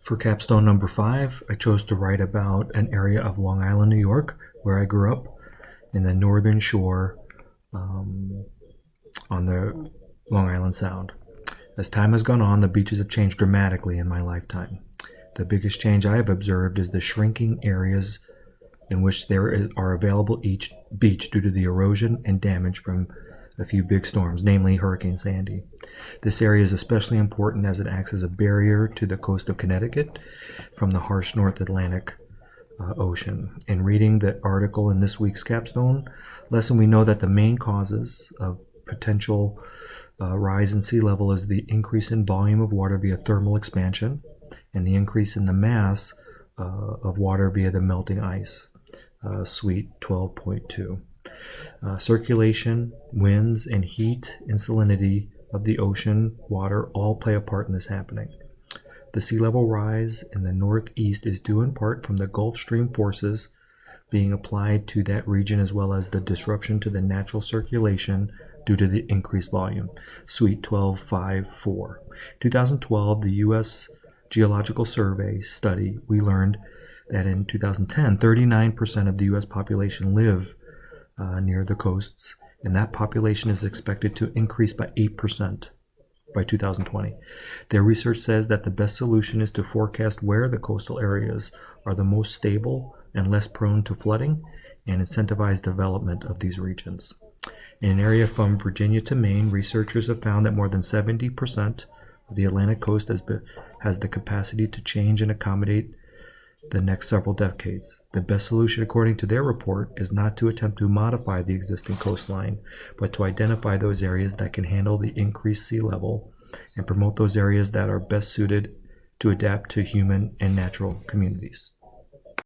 For capstone number 5, I chose to write about an area of Long Island, New York, where I grew up, in the northern shore on the Long Island Sound. As time has gone on, the beaches have changed dramatically in my lifetime. The biggest change I have observed is the shrinking areas in which there are available each beach due to the erosion and damage from a few big storms, namely Hurricane Sandy. This area is especially important as it acts as a barrier to the coast of Connecticut from the harsh North Atlantic Ocean. In reading the article in this week's Capstone lesson, we know that the main causes of potential rise in sea level is the increase in volume of water via thermal expansion and the increase in the mass of water via the melting ice, suite 12.2. Circulation, winds, and heat and salinity of the ocean water all play a part in this happening. The sea level rise in the northeast is due in part from the Gulf Stream forces being applied to that region, as well as the disruption to the natural circulation due to the increased volume. Suite 12.5.4. 2012, the U.S. Geological Survey study, we learned that in 2010, 39% of the U.S. population live near the coasts, and that population is expected to increase by 8% by 2020. Their research says that the best solution is to forecast where the coastal areas are the most stable and less prone to flooding and incentivize development of these regions. In an area from Virginia to Maine, researchers have found that more than 70% of the Atlantic coast has the capacity to change and accommodate the next several decades. The best solution, according to their report, is not to attempt to modify the existing coastline, but to identify those areas that can handle the increased sea level and promote those areas that are best suited to adapt to human and natural communities.